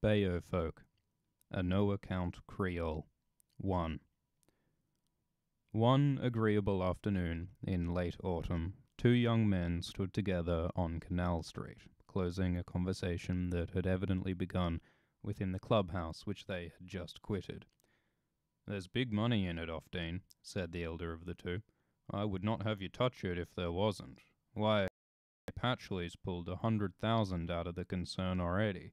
Bayou folk, a no-account Creole. 1. One agreeable afternoon in late autumn, two young men stood together on Canal Street, closing a conversation that had evidently begun within the clubhouse which they had just quitted. "There's big money in it, Ofteen," said the elder of the two. "I would not have you touch it if there wasn't. Why, Patchley's pulled 100,000 out of the concern already."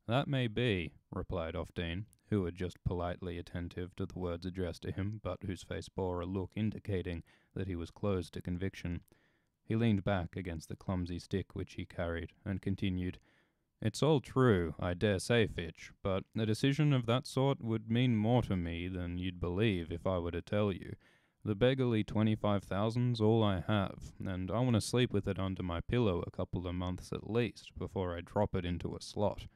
"That may be," replied Ofteen, who was just politely attentive to the words addressed to him, but whose face bore a look indicating that he was closed to conviction. He leaned back against the clumsy stick which he carried, and continued, "It's all true, I dare say, Fitch, but a decision of that sort would mean more to me than you'd believe if I were to tell you. The beggarly 25,000's all I have, and I want to sleep with it under my pillow a couple of months at least, before I drop it into a slot."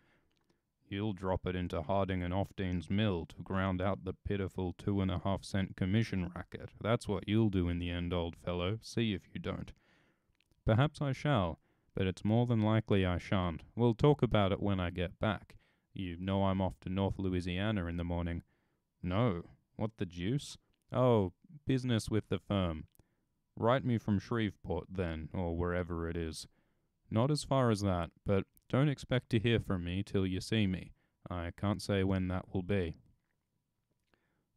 "You'll drop it into Harding and Ofteen's mill to ground out the pitiful 2.5-cent commission racket. That's what you'll do in the end, old fellow. See if you don't." "Perhaps I shall, but it's more than likely I shan't. We'll talk about it when I get back. You know I'm off to North Louisiana in the morning." "No. What the deuce?" "Oh, business with the firm." "Write me from Shreveport, then, or wherever it is." "Not as far as that, but don't expect to hear from me till you see me. I can't say when that will be."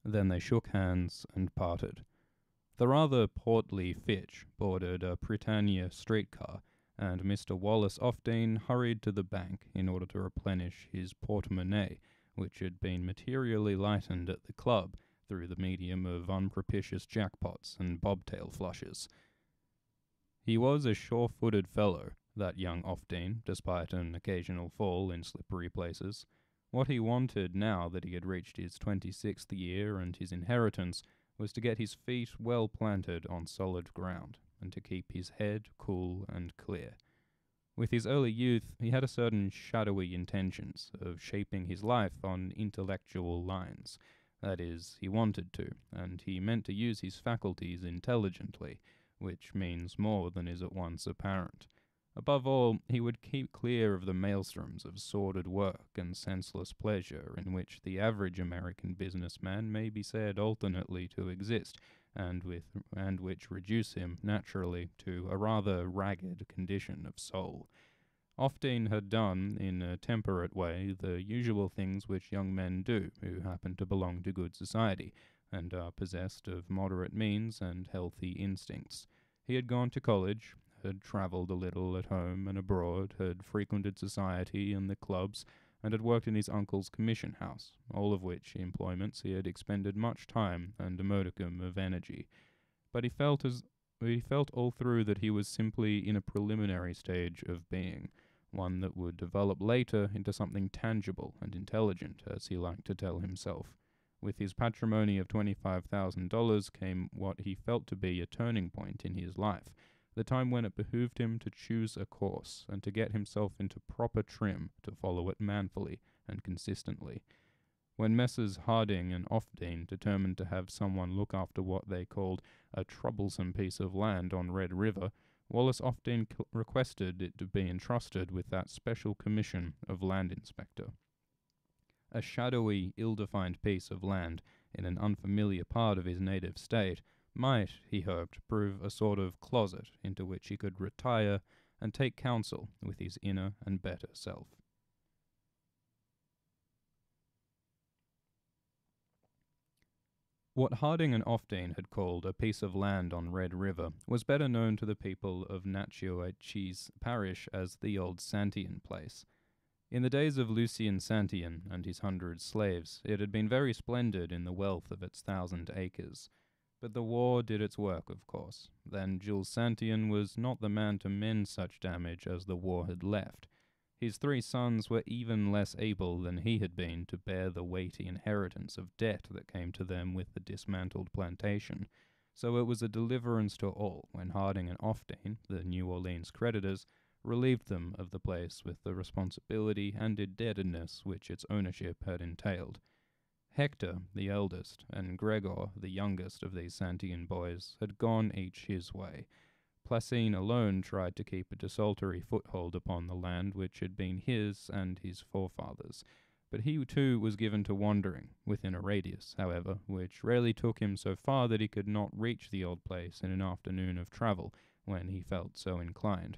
Then they shook hands and parted. The rather portly Fitch boarded a Britannia streetcar, and Mr. Wallace Ofteen hurried to the bank in order to replenish his portemonnaie, which had been materially lightened at the club through the medium of unpropitious jackpots and bobtail flushes. He was a sure-footed fellow, that young Ofteen, despite an occasional fall in slippery places. What he wanted now that he had reached his 26th year and his inheritance was to get his feet well planted on solid ground, and to keep his head cool and clear. With his early youth, he had a certain shadowy intentions of shaping his life on intellectual lines. That is, he wanted to, and he meant to use his faculties intelligently, which means more than is at once apparent. Above all, he would keep clear of the maelstroms of sordid work and senseless pleasure in which the average American businessman may be said alternately to exist, and which reduce him, naturally, to a rather ragged condition of soul. Ofteen had done, in a temperate way, the usual things which young men do who happen to belong to good society, and are possessed of moderate means and healthy instincts. He had gone to college, had travelled a little at home and abroad, had frequented society and the clubs, and had worked in his uncle's commission house, all of which employments he had expended much time and a modicum of energy. But he felt all through that he was simply in a preliminary stage of being, one that would develop later into something tangible and intelligent, as he liked to tell himself. With his patrimony of $25,000 came what he felt to be a turning point in his life, the time when it behooved him to choose a course, and to get himself into proper trim to follow it manfully and consistently. When Messrs. Harding and Ofteen determined to have someone look after what they called a troublesome piece of land on Red River, Wallace Ofteen requested it to be entrusted with that special commission of land inspector. A shadowy, ill-defined piece of land in an unfamiliar part of his native state might, he hoped, prove a sort of closet into which he could retire and take counsel with his inner and better self. What Harding and Ofteen had called a piece of land on Red River was better known to the people of Natchitoches parish as the old Santian place. In the days of Lucien Santian and his 100 slaves, it had been very splendid in the wealth of its 1,000 acres. But the war did its work, of course. Then Jules Santian was not the man to mend such damage as the war had left. His 3 sons were even less able than he had been to bear the weighty inheritance of debt that came to them with the dismantled plantation. So it was a deliverance to all when Harding and Ofteen, the New Orleans creditors, relieved them of the place with the responsibility and indebtedness which its ownership had entailed. Hector, the eldest, and Gregor, the youngest of these Santian boys, had gone each his way. Placine alone tried to keep a desultory foothold upon the land which had been his and his forefathers, but he too was given to wandering, within a radius, however, which rarely took him so far that he could not reach the old place in an afternoon of travel, when he felt so inclined.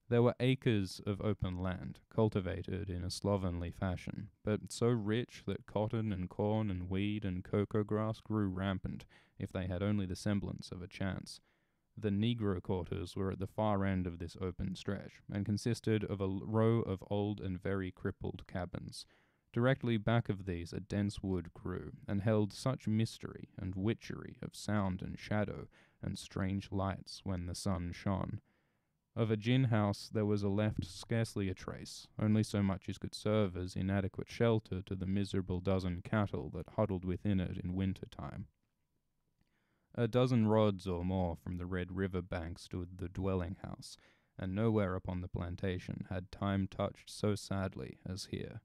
There were acres of open land, cultivated in a slovenly fashion, but so rich that cotton and corn and weed and cocoa grass grew rampant, if they had only the semblance of a chance. The Negro quarters were at the far end of this open stretch, and consisted of a row of old and very crippled cabins. Directly back of these a dense wood grew, and held such mystery and witchery of sound and shadow and strange lights when the sun shone. Of a gin house there was left scarcely a trace, only so much as could serve as inadequate shelter to the miserable dozen cattle that huddled within it in winter time. A dozen rods or more from the Red River bank stood the dwelling house, and nowhere upon the plantation had time touched so sadly as here.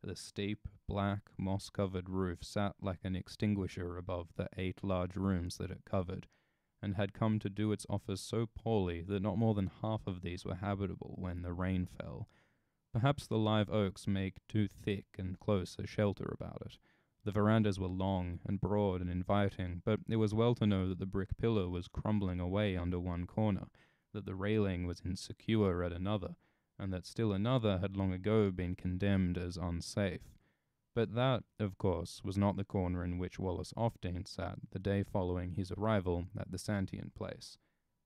The steep, black, moss-covered roof sat like an extinguisher above the 8 large rooms that it covered, and had come to do its office so poorly that not more than half of these were habitable when the rain fell. Perhaps the live oaks make too thick and close a shelter about it. The verandas were long and broad and inviting, but it was well to know that the brick pillar was crumbling away under one corner, that the railing was insecure at another, and that still another had long ago been condemned as unsafe. But that, of course, was not the corner in which Wallace Ofdean sat the day following his arrival at the Santian place.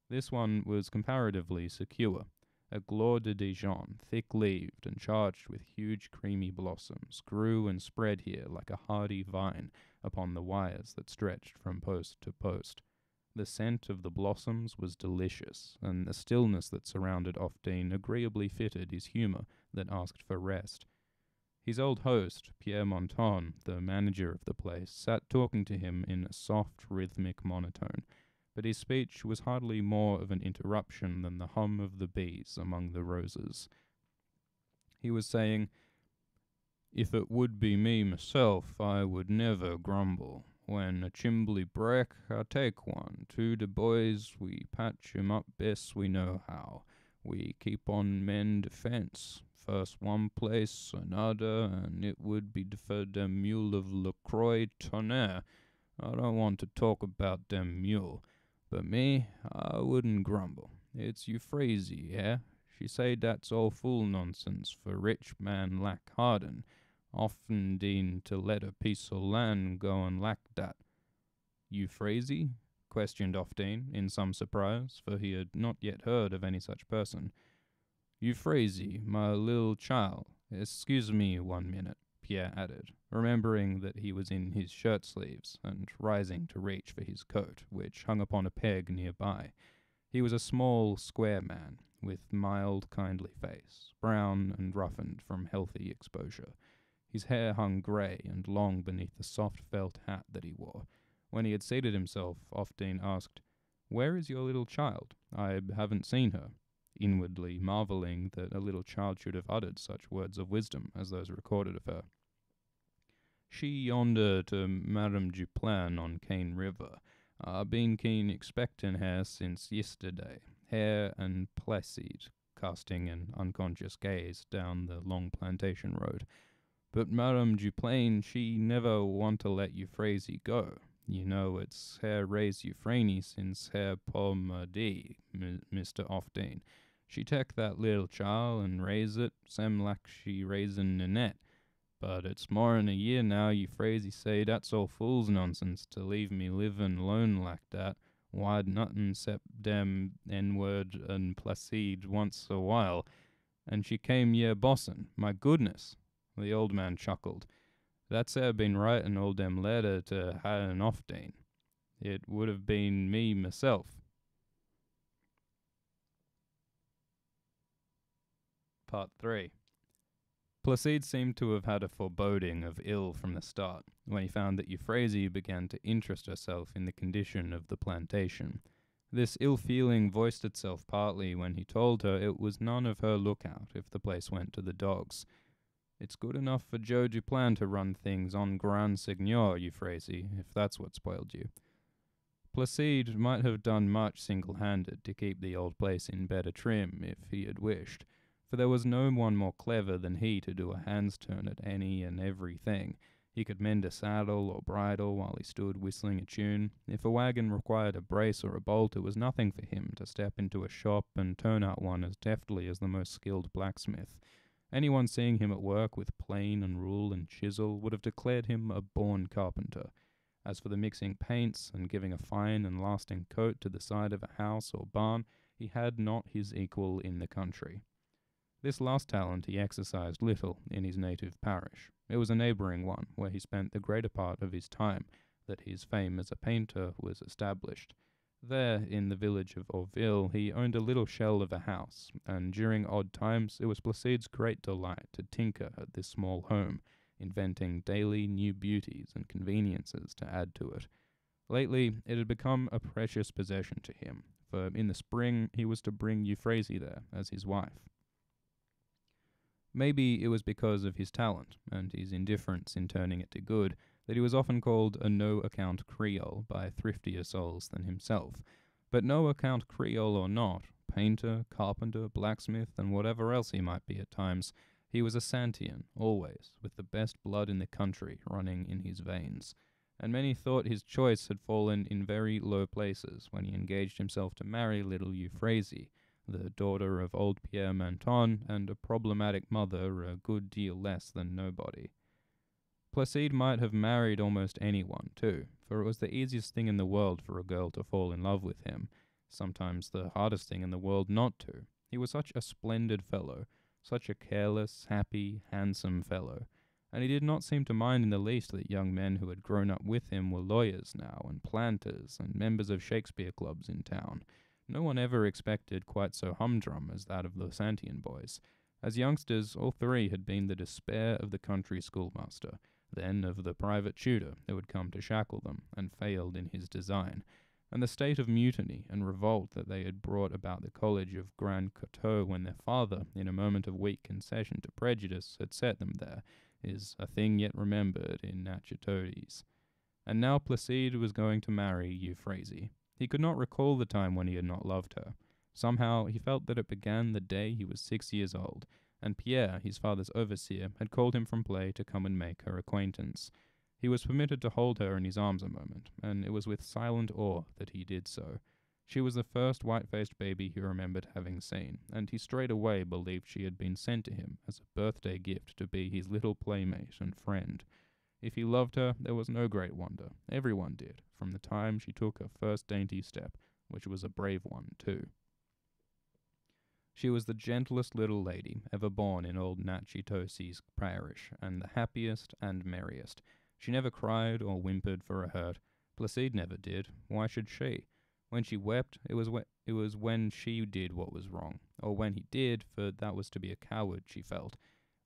This one was comparatively secure, a gloire de Dijon, thick-leaved and charged with huge creamy blossoms, grew and spread here like a hardy vine upon the wires that stretched from post to post. The scent of the blossoms was delicious, and the stillness that surrounded Ofdean agreeably fitted his humour that asked for rest. His old host, Pierre Monton, the manager of the place, sat talking to him in a soft, rhythmic monotone, but his speech was hardly more of an interruption than the hum of the bees among the roses. He was saying, "If it would be me myself, I would never grumble. When a chimbly break, I take one. To de boys, we patch 'em up best we know how. We keep on mend de fence. First one place, another, and it would be for dem mule of LaCroix Tonnerre. I don't want to talk about dem mule, but me, I wouldn't grumble. It's Euphrasie, eh? She say dat's all fool nonsense, for rich man lack harden. Often dean to let a piece o' land go and lack dat." "Euphrasie?" questioned Ofdean, in some surprise, for he had not yet heard of any such person. "Euphrasie, my lil' child. Excuse me 1 minute," Pierre added, remembering that he was in his shirt-sleeves, and rising to reach for his coat, which hung upon a peg near by. He was a small, square man, with mild, kindly face, brown and roughened from healthy exposure. His hair hung grey and long beneath the soft felt hat that he wore. When he had seated himself, Ofdean asked, "Where is your little child? I haven't seen her," inwardly marvelling that a little child should have uttered such words of wisdom as those recorded of her. "She yonder to Madame Duplan on Cane River. Been keen expectin' her since yesterday. Hair and placid," casting an unconscious gaze down the long plantation road. "But Madame Duplan, she never want to let Euphrasie go. You know it's her raise Euphrasie since her pomade, Mr. Ofdean. She tek that little chile and raise it, sem like she raisin' Ninette. But it's more'n a year now Euphrasie say dat's all fool's nonsense to leave me livin' alone like dat, wide nothin' 'cept dem N-word and placide once a while, and she came here bossin'. My goodness!" The old man chuckled. "That's her been writin' all dem letter to Hadden Ofdean. It would have been me myself." Part 3. Placide seemed to have had a foreboding of ill from the start, when he found that Euphrasie began to interest herself in the condition of the plantation. This ill feeling voiced itself partly when he told her it was none of her lookout if the place went to the dogs. "It's good enough for Joe Duplan to run things en grand seigneur, Euphrasie, if that's what spoiled you." Placide might have done much single-handed to keep the old place in better trim if he had wished, for there was no one more clever than he to do a hand's turn at any and every thing. He could mend a saddle or bridle while he stood whistling a tune. If a wagon required a brace or a bolt, it was nothing for him to step into a shop and turn out one as deftly as the most skilled blacksmith. Anyone seeing him at work with plane and rule and chisel would have declared him a born carpenter. As for the mixing paints and giving a fine and lasting coat to the side of a house or barn, he had not his equal in the country. This last talent he exercised little in his native parish. It was a neighbouring one, where he spent the greater part of his time, that his fame as a painter was established. There, in the village of Orville, he owned a little shell of a house, and during odd times it was Placide's great delight to tinker at this small home, inventing daily new beauties and conveniences to add to it. Lately, it had become a precious possession to him, for in the spring he was to bring Euphrasie there as his wife. Maybe it was because of his talent, and his indifference in turning it to good, that he was often called a no-account Creole by thriftier souls than himself. But no-account Creole or not, painter, carpenter, blacksmith, and whatever else he might be at times, he was a Santian, always, with the best blood in the country running in his veins. And many thought his choice had fallen in very low places when he engaged himself to marry little Euphrasie, the daughter of old Pierre Manton, and a problematic mother a good deal less than nobody. Placide might have married almost anyone, too, for it was the easiest thing in the world for a girl to fall in love with him, sometimes the hardest thing in the world not to. He was such a splendid fellow, such a careless, happy, handsome fellow, and he did not seem to mind in the least that young men who had grown up with him were lawyers now, and planters, and members of Shakespeare clubs in town. No one ever expected quite so humdrum as that of the Santian boys. As youngsters, all three had been the despair of the country schoolmaster, then of the private tutor who had come to shackle them, and failed in his design, and the state of mutiny and revolt that they had brought about the college of Grand Coteau when their father, in a moment of weak concession to prejudice, had set them there, is a thing yet remembered in Natchitoches. And now Placide was going to marry Euphrasie. He could not recall the time when he had not loved her. Somehow he felt that it began the day he was 6 years old, and Pierre, his father's overseer, had called him from play to come and make her acquaintance. He was permitted to hold her in his arms a moment, and it was with silent awe that he did so. She was the first white-faced baby he remembered having seen, and he straightway believed she had been sent to him as a birthday gift to be his little playmate and friend. If he loved her, there was no great wonder. Everyone did, from the time she took her first dainty step, which was a brave one, too. She was the gentlest little lady ever born in old Natchitoches parish, and the happiest and merriest. She never cried or whimpered for a hurt. Placide never did. Why should she? When she wept, it was when she did what was wrong, or when he did, for that was to be a coward, she felt.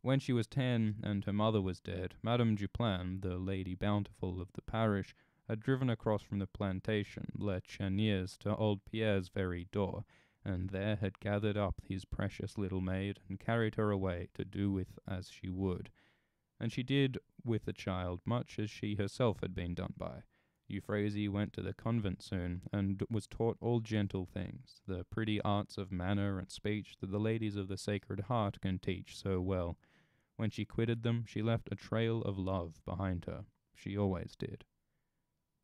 When she was 10 and her mother was dead, Madame Duplan, the Lady Bountiful of the parish, had driven across from the plantation, Les Cheniers, to old Pierre's very door, and there had gathered up his precious little maid and carried her away to do with as she would. And she did with the child much as she herself had been done by. Euphrasie went to the convent soon, and was taught all gentle things, the pretty arts of manner and speech that the ladies of the Sacred Heart can teach so well. When she quitted them, she left a trail of love behind her. She always did.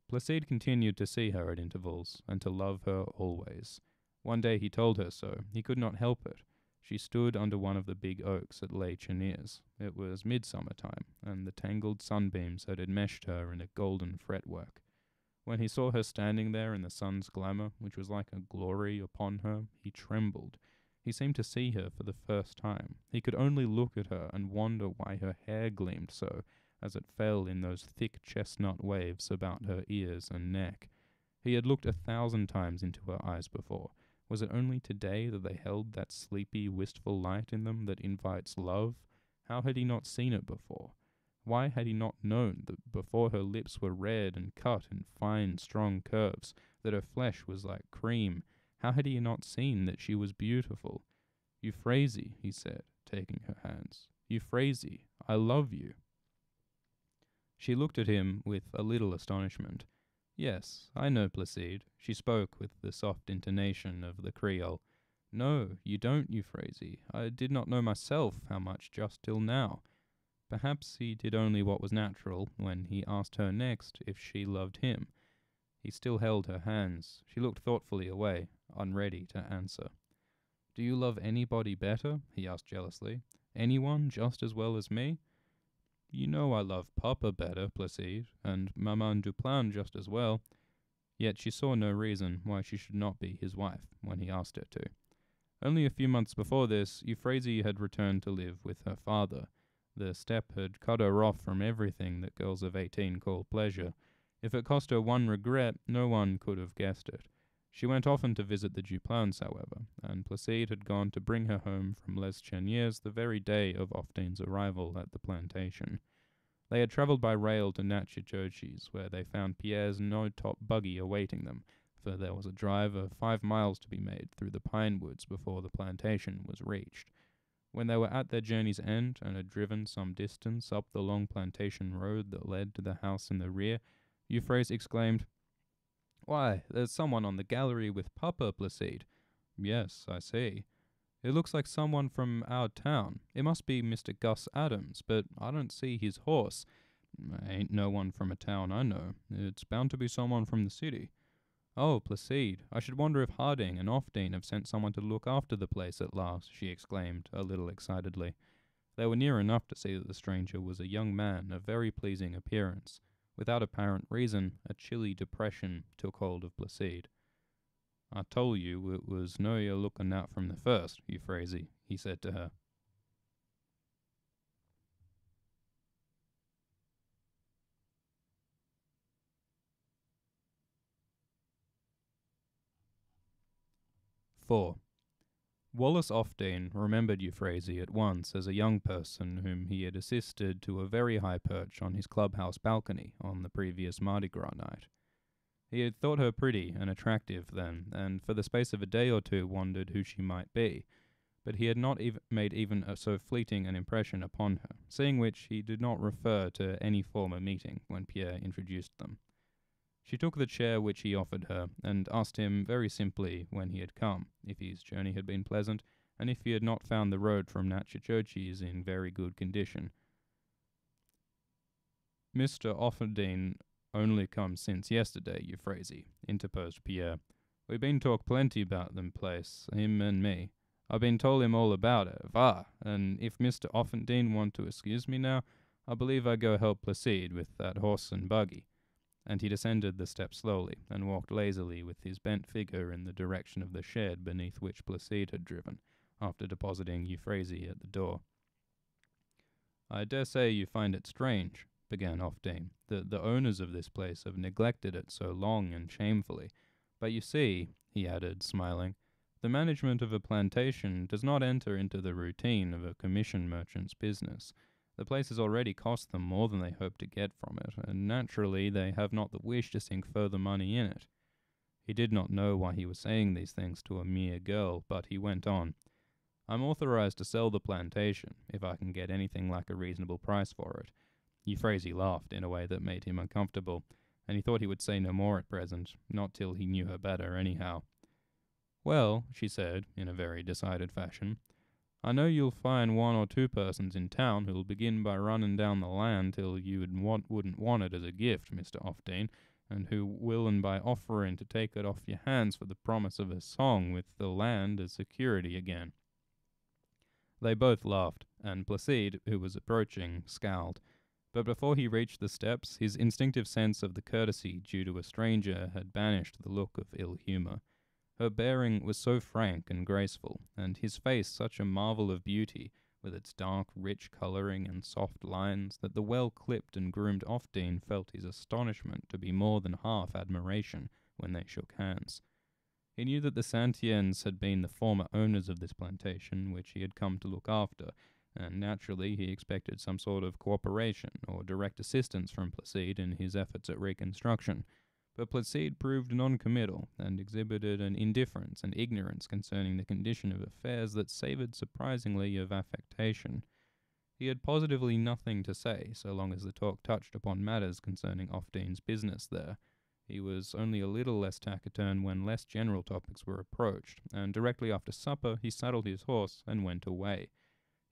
Placide continued to see her at intervals, and to love her always. One day he told her so. He could not help it. She stood under one of the big oaks at Les Cheniers. It was midsummer time, and the tangled sunbeams had enmeshed her in a golden fretwork. When he saw her standing there in the sun's glamour, which was like a glory upon her, he trembled. He seemed to see her for the first time. He could only look at her and wonder why her hair gleamed so, as it fell in those thick chestnut waves about her ears and neck. He had looked 1,000 times into her eyes before. Was it only today that they held that sleepy, wistful light in them that invites love? How had he not seen it before? Why had he not known that before her lips were red and cut in fine, strong curves, that her flesh was like cream? How had he not seen that she was beautiful? Euphrasie, he said, taking her hands. Euphrasie, I love you. She looked at him with a little astonishment. Yes, I know Placide. She spoke with the soft intonation of the Creole. No, you don't, Euphrasie. I did not know myself how much just till now. Perhaps he did only what was natural when he asked her next if she loved him. He still held her hands. She looked thoughtfully away, unready to answer. Do you love anybody better? He asked jealously. Anyone just as well as me? You know I love Papa better, Placide, and Maman Duplan just as well. Yet she saw no reason why she should not be his wife when he asked her to. Only a few months before this, Euphrasie had returned to live with her father. The step had cut her off from everything that girls of 18 call pleasure. If it cost her one regret, no one could have guessed it. She went often to visit the Duplans, however, and Placide had gone to bring her home from Les Cheniers the very day of Oftine's arrival at the plantation. They had travelled by rail to Natchitoches, where they found Pierre's no-top buggy awaiting them, for there was a drive of 5 miles to be made through the pine woods before the plantation was reached. When they were at their journey's end and had driven some distance up the long plantation road that led to the house in the rear, Euphrasie exclaimed, Why, there's someone on the gallery with Papa, Placide. Yes, I see. It looks like someone from our town. It must be Mr. Gus Adams, but I don't see his horse. Ain't no one from a town I know. It's bound to be someone from the city. Oh, Placide, I should wonder if Harding and Oftine have sent someone to look after the place at last, she exclaimed, a little excitedly. They were near enough to see that the stranger was a young man of very pleasing appearance. Without apparent reason, a chilly depression took hold of Placide. I told you it was no yer looking out from the first, Euphrasie, he said to her. "4. Wallace Oftine remembered Euphrasie at once as a young person whom he had assisted to a very high perch on his clubhouse balcony on the previous Mardi Gras night. He had thought her pretty and attractive then, and for the space of a day or two wondered who she might be, but he had not made even so fleeting an impression upon her, seeing which he did not refer to any former meeting when Pierre introduced them. She took the chair which he offered her, and asked him very simply when he had come, if his journey had been pleasant, and if he had not found the road from Natchitoches in very good condition. Mr. Offerdene only come since yesterday, Euphrasie, interposed Pierre. We been talk plenty about them place, him and me. I been told him all about it, va, and if Mr. Offerdene want to excuse me now, I believe I go help Placide with that horse and buggy. And he descended the steps slowly, and walked lazily with his bent figure in the direction of the shed beneath which Placide had driven, after depositing Euphrasie at the door. I dare say you find it strange, began Oftine, that the owners of this place have neglected it so long and shamefully. But you see, he added, smiling, the management of a plantation does not enter into the routine of a commission merchant's business. The place has already cost them more than they hoped to get from it, and naturally they have not the wish to sink further money in it. He did not know why he was saying these things to a mere girl, but he went on. I'm authorized to sell the plantation, if I can get anything like a reasonable price for it. Euphrasie laughed in a way that made him uncomfortable, and he thought he would say no more at present, not till he knew her better anyhow. Well, she said, in a very decided fashion, I know you'll find 1 or 2 persons in town who'll begin by running down the land till you wouldn't want it as a gift, Mr. Oftine, and who willin' by offering to take it off your hands for the promise of a song with the land as security again. They both laughed, and Placide, who was approaching, scowled. But before he reached the steps, his instinctive sense of the courtesy due to a stranger had banished the look of ill humour. Her bearing was so frank and graceful, and his face such a marvel of beauty, with its dark, rich colouring and soft lines, that the well-clipped and groomed Oftine felt his astonishment to be more than half admiration when they shook hands. He knew that the Santiens had been the former owners of this plantation, which he had come to look after, and naturally he expected some sort of cooperation or direct assistance from Placide in his efforts at reconstruction. But Placide proved non-committal, and exhibited an indifference and ignorance concerning the condition of affairs that savoured surprisingly of affectation. He had positively nothing to say, so long as the talk touched upon matters concerning Oftine's business there. He was only a little less taciturn when less general topics were approached, and directly after supper he saddled his horse and went away.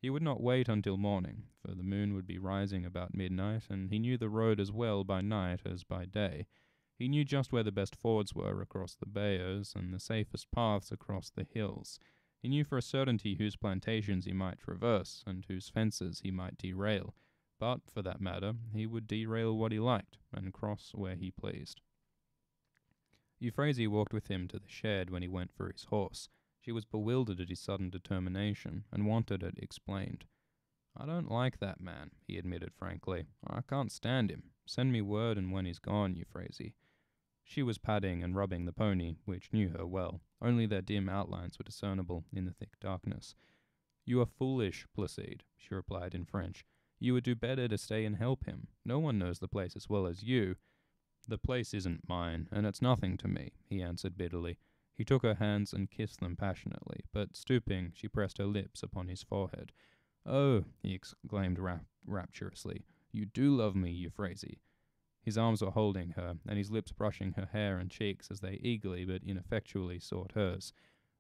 He would not wait until morning, for the moon would be rising about midnight, and he knew the road as well by night as by day. He knew just where the best fords were across the bayous and the safest paths across the hills. He knew for a certainty whose plantations he might traverse and whose fences he might derail. But, for that matter, he would derail what he liked and cross where he pleased. Euphrasie walked with him to the shed when he went for his horse. She was bewildered at his sudden determination and wanted it explained. "I don't like that man," he admitted frankly. "I can't stand him. Send me word and when he's gone, Euphrasie." She was patting and rubbing the pony, which knew her well. Only their dim outlines were discernible in the thick darkness. "You are foolish, Placide," she replied in French. "You would do better to stay and help him. No one knows the place as well as you." "The place isn't mine, and it's nothing to me," he answered bitterly. He took her hands and kissed them passionately, but stooping, she pressed her lips upon his forehead. "Oh," he exclaimed rapturously, "you do love me, Euphrasie." His arms were holding her, and his lips brushing her hair and cheeks as they eagerly but ineffectually sought hers.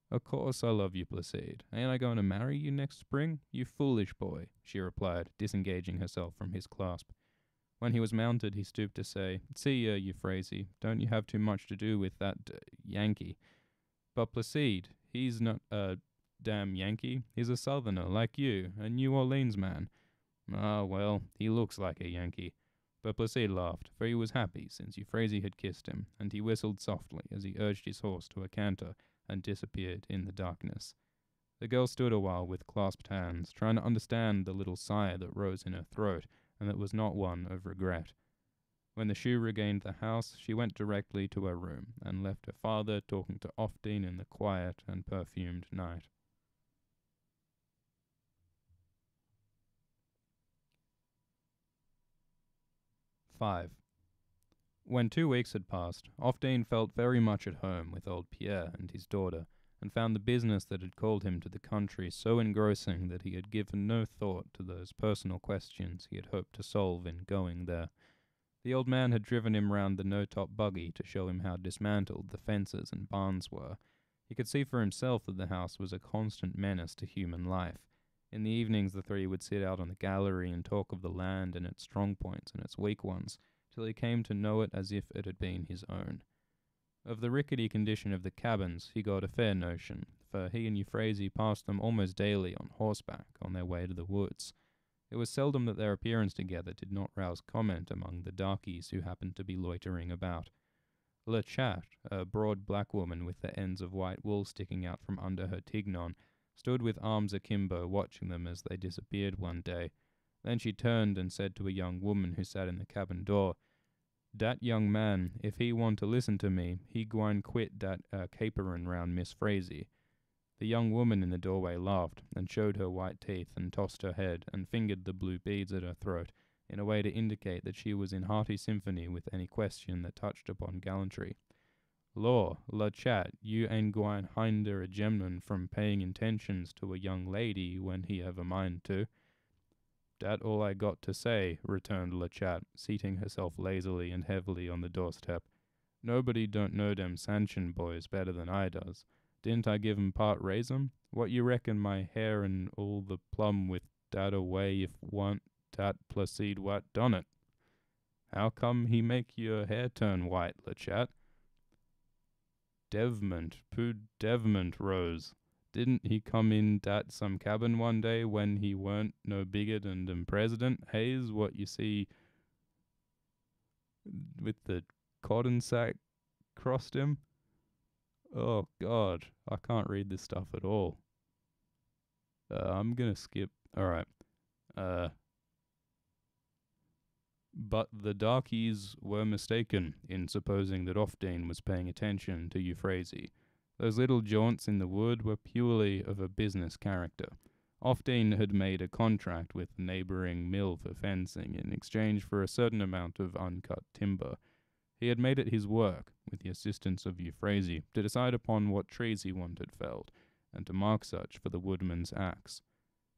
"Of course I love you, Placide. Ain't I going to marry you next spring? You foolish boy," she replied, disengaging herself from his clasp. When he was mounted, he stooped to say, "See, Euphrasie, don't you have too much to do with that Yankee?" "But Placide, he's not a damn Yankee. He's a Southerner, like you, a New Orleans man." "Ah, well, he looks like a Yankee." But Placide laughed, for he was happy since Euphrasie had kissed him, and he whistled softly as he urged his horse to a canter and disappeared in the darkness. The girl stood a while with clasped hands, trying to understand the little sigh that rose in her throat, and that was not one of regret. When the shoe regained the house, she went directly to her room, and left her father talking to Ofdine in the quiet and perfumed night. 5. When 2 weeks had passed, Ofdine felt very much at home with old Pierre and his daughter, and found the business that had called him to the country so engrossing that he had given no thought to those personal questions he had hoped to solve in going there. The old man had driven him round the no-top buggy to show him how dismantled the fences and barns were. He could see for himself that the house was a constant menace to human life. In the evenings the three would sit out on the gallery and talk of the land and its strong points and its weak ones, till he came to know it as if it had been his own. Of the rickety condition of the cabins he got a fair notion, for he and Euphrasie passed them almost daily on horseback on their way to the woods. It was seldom that their appearance together did not rouse comment among the darkies who happened to be loitering about. Le Chat, a broad black woman with the ends of white wool sticking out from under her tignon, stood with arms akimbo watching them as they disappeared one day. Then she turned and said to a young woman who sat in the cabin door, "Dat young man, if he want to listen to me, he gwine quit dat caperin' round Miss Frazee." The young woman in the doorway laughed, and showed her white teeth, and tossed her head, and fingered the blue beads at her throat, in a way to indicate that she was in hearty symphony with any question that touched upon gallantry. "Law, La Chat, you ain't gwine hinder a gemman from paying intentions to a young lady when he have a mind to." "Dat all I got to say," returned La Chat, seating herself lazily and heavily on the doorstep. "Nobody don't know dem Sanchin boys better than I does. Didn't I give 'em part raise 'em? What you reckon my hair and all the plum with dat away if want dat Placide what done it?" "How come he make your hair turn white, La Chat?" "Devement, devement, Rose. Didn't he come in dat some cabin one day when he weren't no bigger than dem president, Hayes, what you see with the cotton sack crossed him?" "Oh, God, I can't read this stuff at all. I'm gonna skip. Alright. But the darkies were mistaken in supposing that Ofdine was paying attention to Euphrasie. Those little jaunts in the wood were purely of a business character. Ofdine had made a contract with the neighbouring mill for fencing in exchange for a certain amount of uncut timber. He had made it his work, with the assistance of Euphrasie, to decide upon what trees he wanted felled, and to mark such for the woodman's axe.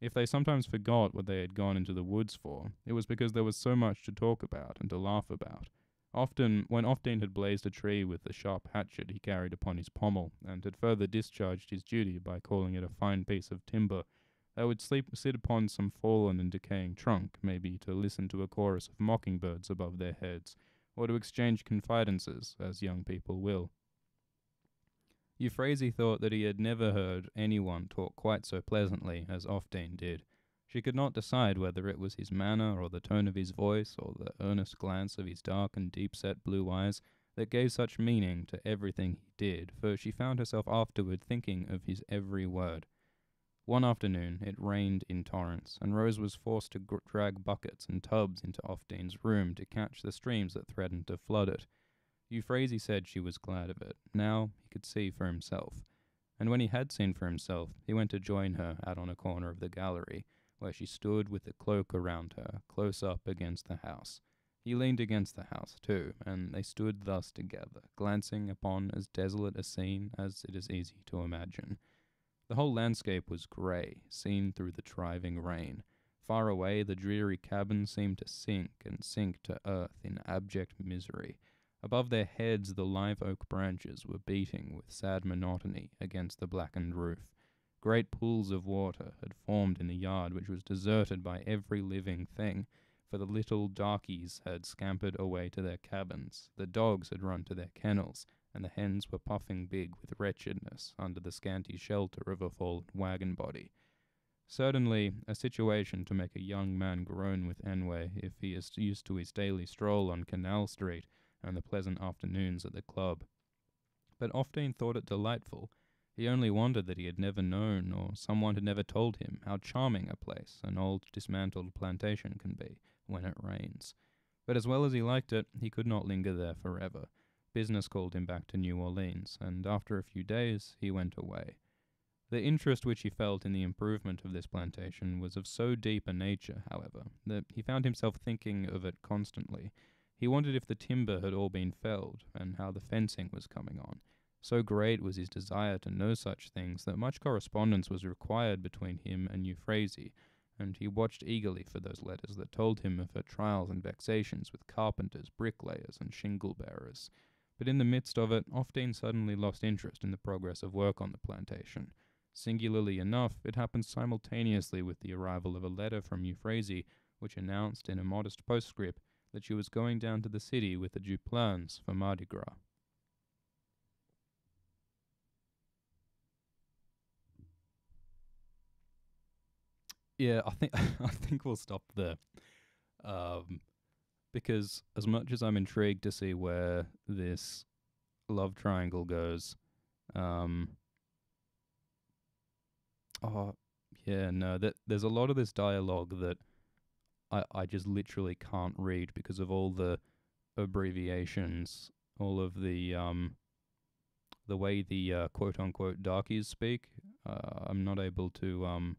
If they sometimes forgot what they had gone into the woods for, it was because there was so much to talk about and to laugh about. Often, when Ofteen had blazed a tree with the sharp hatchet he carried upon his pommel, and had further discharged his duty by calling it a fine piece of timber, they would sit upon some fallen and decaying trunk, maybe to listen to a chorus of mockingbirds above their heads, or to exchange confidences, as young people will. Euphrasie thought that he had never heard anyone talk quite so pleasantly as Ofteen did. She could not decide whether it was his manner, or the tone of his voice, or the earnest glance of his dark and deep-set blue eyes that gave such meaning to everything he did, for she found herself afterward thinking of his every word. One afternoon it rained in torrents, and Rose was forced to drag buckets and tubs into Ofteen's room to catch the streams that threatened to flood it. Euphrasie said she was glad of it. Now he could see for himself. And when he had seen for himself, he went to join her out on a corner of the gallery, where she stood with the cloak around her, close up against the house. He leaned against the house too, and they stood thus together, glancing upon as desolate a scene as it is easy to imagine. The whole landscape was grey, seen through the driving rain. Far away, the dreary cabin seemed to sink and sink to earth in abject misery. Above their heads, the live oak branches were beating with sad monotony against the blackened roof. Great pools of water had formed in the yard, which was deserted by every living thing, for the little darkies had scampered away to their cabins, the dogs had run to their kennels, and the hens were puffing big with wretchedness under the scanty shelter of a fallen wagon body. Certainly a situation to make a young man groan with ennui if he is used to his daily stroll on Canal Street and the pleasant afternoons at the club. But Ofteen thought it delightful. He only wondered that he had never known, or someone had never told him, how charming a place an old dismantled plantation can be when it rains. But as well as he liked it, he could not linger there forever. Business called him back to New Orleans, and after a few days he went away. The interest which he felt in the improvement of this plantation was of so deep a nature, however, that he found himself thinking of it constantly. He wondered if the timber had all been felled, and how the fencing was coming on. So great was his desire to know such things that much correspondence was required between him and Euphrasie, and he watched eagerly for those letters that told him of her trials and vexations with carpenters, bricklayers, and shingle-bearers. But in the midst of it, Ofteen suddenly lost interest in the progress of work on the plantation. Singularly enough, it happened simultaneously with the arrival of a letter from Euphrasie, which announced in a modest postscript that she was going down to the city with the Duplans for Mardi Gras. Yeah, I think I think we'll stop there. Um, because as much as I'm intrigued to see where this love triangle goes, um, oh yeah, no, that there's a lot of this dialogue that I just literally can't read because of all the abbreviations, all of the way the quote unquote darkies speak. I'm not able to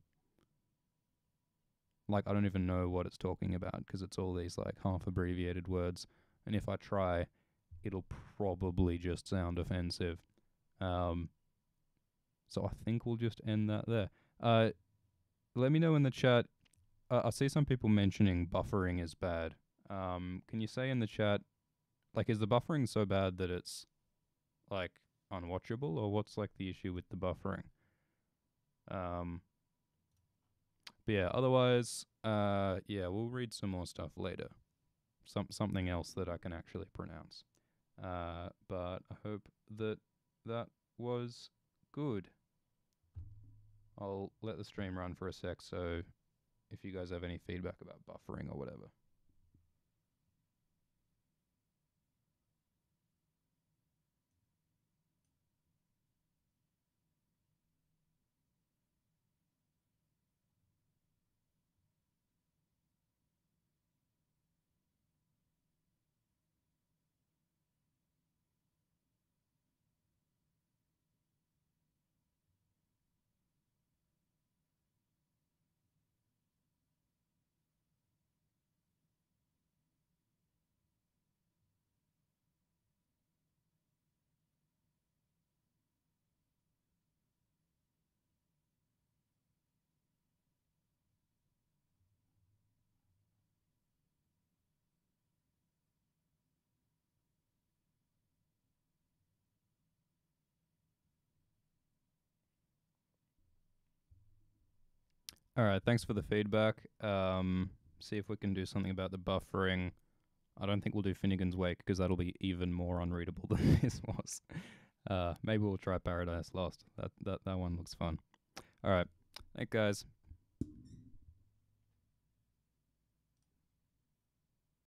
like I don't even know what it's talking about because it's all these like half abbreviated words, and if I try, it'll probably just sound offensive. Um, so I think we'll just end that there. Let me know in the chat. I see some people mentioning buffering is bad. Can you say in the chat, like, is the buffering so bad that it's like unwatchable, or what's like the issue with the buffering? Um, but yeah, otherwise, yeah, we'll read some more stuff later. Something else that I can actually pronounce. But I hope that that was good. I'll let the stream run for a sec, so if you guys have any feedback about buffering or whatever. All right, thanks for the feedback. See if we can do something about the buffering. I don't think we'll do Finnegan's Wake because that'll be even more unreadable than this was. Maybe we'll try Paradise Lost. That one looks fun. All right, thanks guys.